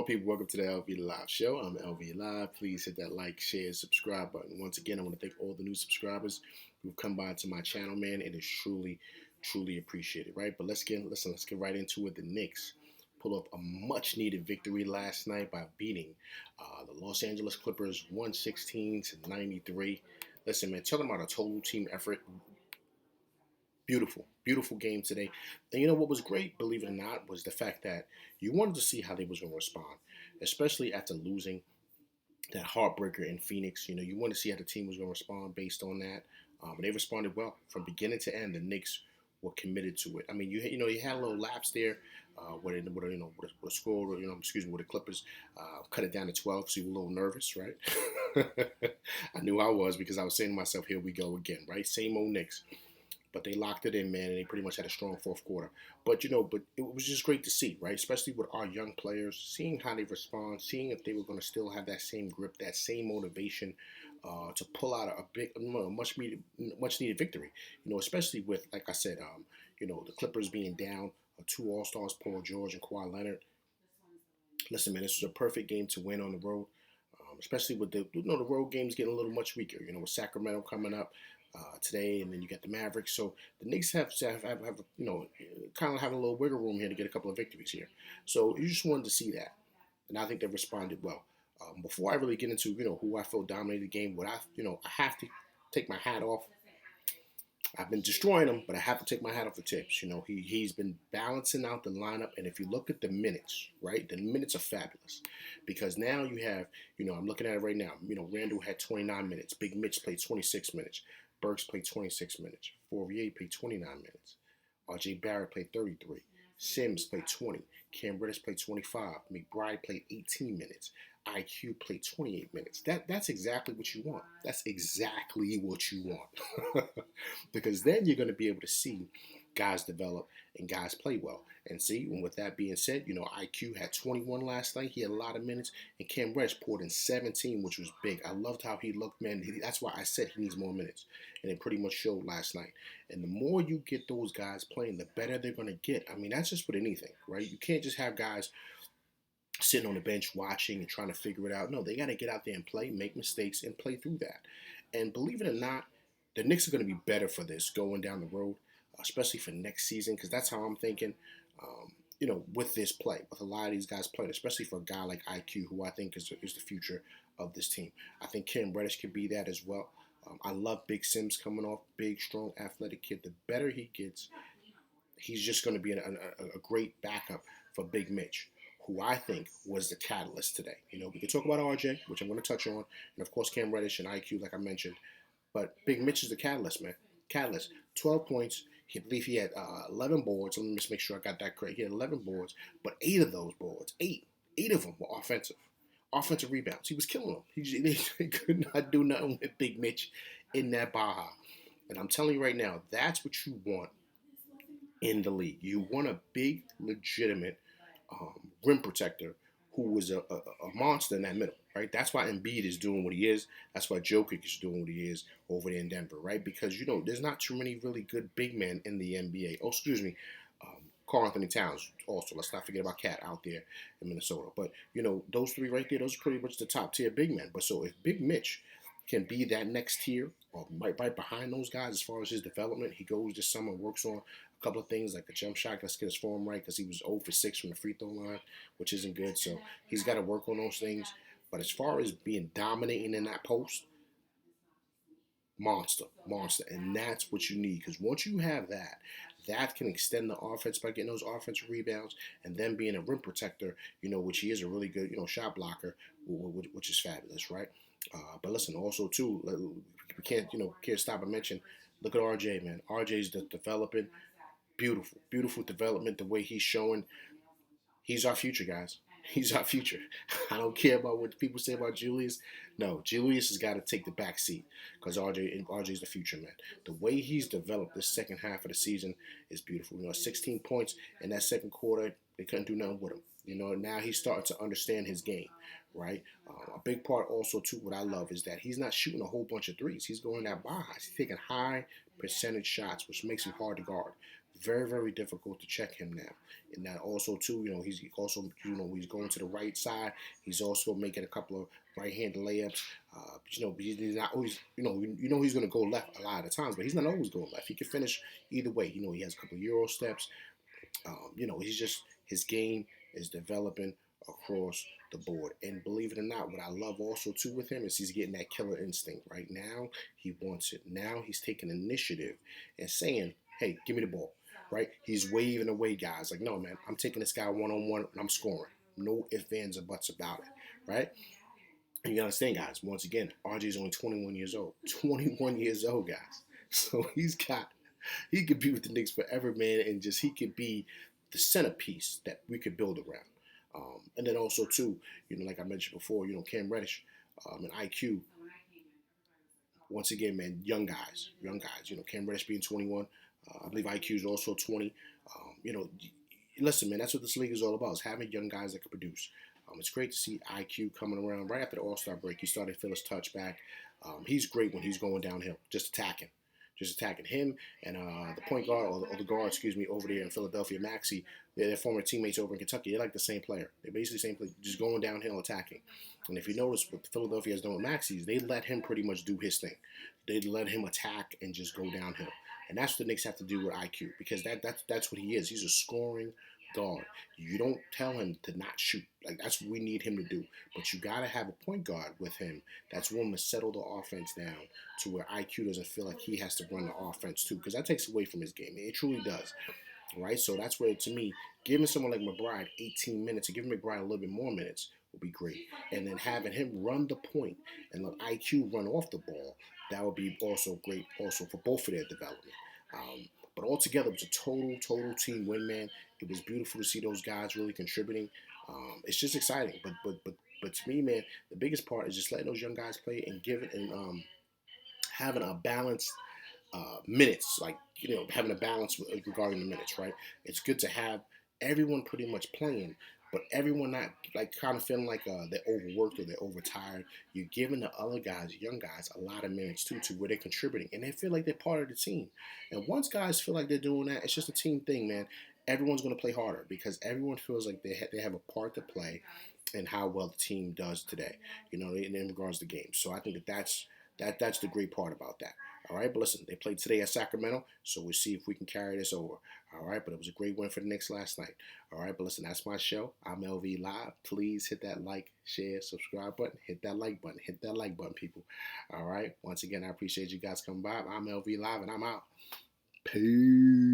on, people? Welcome to the LV Live Show. I'm LV Live. Please hit that like, share, subscribe button. Once again, I want to thank all the new subscribers who've come by to my channel, man. It is truly appreciated, right? But let's get right into it. The Knicks pull up a much-needed victory last night by beating the Los Angeles Clippers 116-93. Listen, man, talking about a total team effort. Beautiful game today. And you know what was great, believe it or not, was the fact that you wanted to see how they was going to respond, especially after losing that heartbreaker in Phoenix. You know, you want to see how the team was going to respond based on that. But they responded well from beginning to end. The Knicks were committed to it. I mean, you had a little lapse there, with a score, with the Clippers, cut it down to 12. So you were a little nervous, right? I knew I was because I was saying to myself, here we go again, right? Same old Knicks. But they locked it in, man, and they pretty much had a strong fourth quarter. But it was just great to see, right? Especially with our young players, seeing how they respond, seeing if they were going to still have that same grip, that same motivation to pull out a big, much needed victory. You know, especially with, like I said, the Clippers being down two All Stars, Paul George and Kawhi Leonard. Listen, man, this was a perfect game to win on the road. Especially with the road games getting a little much weaker. You know, with Sacramento coming up today, and then you get the Mavericks. So the Knicks have kind of have a little wiggle room here to get a couple of victories here. So you just wanted to see that, and I think they responded well. Before I really get into who I feel dominated the game, I have to take my hat off. I've been destroying him, but I have to take my hat off for Tibbs. You know, he's been balancing out the lineup, and if you look at the minutes, right, the minutes are fabulous because now you have, I'm looking at it right now. Randall had 29 minutes. Big Mitch played 26 minutes. Burks played 26 minutes. Fourier played 29 minutes. R.J. Barrett played 33. Sims played 20. Cam Reddish played 25. McBride played 18 minutes. IQ played 28 minutes. That's exactly what you want. That's exactly what you want. Because then you're going to be able to see guys develop and guys play well. And see, and with that being said, IQ had 21 last night. He had a lot of minutes. And Cam Reddish poured in 17, which was big. I loved how he looked, man. That's why I said he needs more minutes. And it pretty much showed last night. And the more you get those guys playing, the better they're going to get. I mean, that's just with anything, right? You can't just have guys sitting on the bench watching and trying to figure it out. No, they got to get out there and play, make mistakes, and play through that. And believe it or not, the Knicks are going to be better for this going down the road, especially for next season, because that's how I'm thinking, with this play, with a lot of these guys playing, especially for a guy like IQ, who I think is the future of this team. I think Cam Reddish could be that as well. I love Big Sims coming off, big, strong, athletic kid. The better he gets, he's just going to be a great backup for Big Mitch, who I think was the catalyst today. We can talk about RJ, which I'm going to touch on, and of course Cam Reddish and IQ, like I mentioned. But Big Mitch is the catalyst, man. Catalyst. 12 points. I believe he had 11 boards. Let me just make sure I got that correct. He had 11 boards, but 8 of those boards, eight of them were offensive. Offensive rebounds. He was killing them. They could not do nothing with Big Mitch in that Baja. And I'm telling you right now, that's what you want in the league. You want a big, legitimate rim protector who was a monster in that middle, right? That's why Embiid is doing what he is. That's why Jokic is doing what he is over there in Denver, right? Because, there's not too many really good big men in the NBA. Oh, excuse me, Karl Anthony Towns also. Let's not forget about Cat out there in Minnesota. But, those three right there, those are pretty much the top tier big men. But so if Big Mitch can be that next tier or right behind those guys as far as his development, he goes this summer, works on a couple of things like the jump shot. Let's get his form right because he was 0 for 6 from the free throw line, which isn't good. So he's got to work on those things. But as far as being dominating in that post, monster. And that's what you need, because once you have that, that can extend the offense by getting those offensive rebounds and then being a rim protector, which he is a really good, shot blocker, which is fabulous, right? But listen, also too, we can't stop and mention, look at RJ, man. RJ's developing, beautiful development. The way he's showing, he's our future, guys. He's our future. I don't care about what people say about Julius. No, Julius has got to take the back seat because RJ's the future, man. The way he's developed this second half of the season is beautiful. 16 points in that second quarter, they couldn't do nothing with him. Now he's starting to understand his game, right? A big part also too, what I love is that he's not shooting a whole bunch of threes. He's going that bar highs. He's taking high percentage shots, which makes him hard to guard. Very, very difficult to check him now. And that also too, he's also, he's going to the right side. He's also making a couple of right-handed layups. He's not always, he's going to go left a lot of times, but he's not always going left. He can finish either way. He has a couple of Euro steps. He's just his game is developing across the board. And believe it or not, what I love also too with him is he's getting that killer instinct. Right now, he wants it. Now he's taking initiative and saying, "Hey, give me the ball." Right? He's waving away guys like, "No, man, I'm taking this guy one on one and I'm scoring. No ifs, ands, or buts about it." Right? And you gotta understand, guys. Once again, RJ is only 21 years old. 21 years old, guys. So he could be with the Knicks forever, man, and just he could be the centerpiece that we could build around. And then also too, like I mentioned before, Cam Reddish and IQ. Once again, man, young guys, young guys. Cam Reddish being 21, I believe IQ is also 20. Listen, man, that's what this league is all about: is having young guys that can produce. It's great to see IQ coming around right after the All Star break. He started to feel his touch back. He's great when he's going downhill, just attacking him and the point guard or the guard, excuse me, over there in Philadelphia, Maxey. They're former teammates over in Kentucky. They're like the same player. They're basically the same player, just going downhill attacking. And if you notice what Philadelphia has done with Maxey, is they let him pretty much do his thing. They let him attack and just go downhill. And that's what the Knicks have to do with IQ because that's what he is. He's a scoring guard. You don't tell him to not shoot. Like that's what we need him to do. But you gotta have a point guard with him that's willing to settle the offense down to where IQ doesn't feel like he has to run the offense too, because that takes away from his game. It truly does. Right? So that's where, to me, giving someone like McBride 18 minutes and giving McBride a little bit more minutes would be great. And then having him run the point and let IQ run off the ball, that would be also great also for both of their development. But altogether, it was a total team win, man. It was beautiful to see those guys really contributing. It's just exciting. But to me, man, the biggest part is just letting those young guys play and giving and having a balanced minutes, like having a balance regarding the minutes, right? It's good to have everyone pretty much playing, but everyone not like kind of feeling like they're overworked or they're overtired. You're giving the other guys, young guys, a lot of minutes too, to where they're contributing and they feel like they're part of the team. And once guys feel like they're doing that, it's just a team thing, man. Everyone's going to play harder because everyone feels like they have a part to play in how well the team does today, in regards to games. So I think that's the great part about that. All right, but listen, they played today at Sacramento, so we'll see if we can carry this over. All right, but it was a great win for the Knicks last night. All right, but listen, that's my show. I'm LV Live. Please hit that like, share, subscribe button. Hit that like button. Hit that like button, people. All right, once again, I appreciate you guys coming by. I'm LV Live, and I'm out. Peace.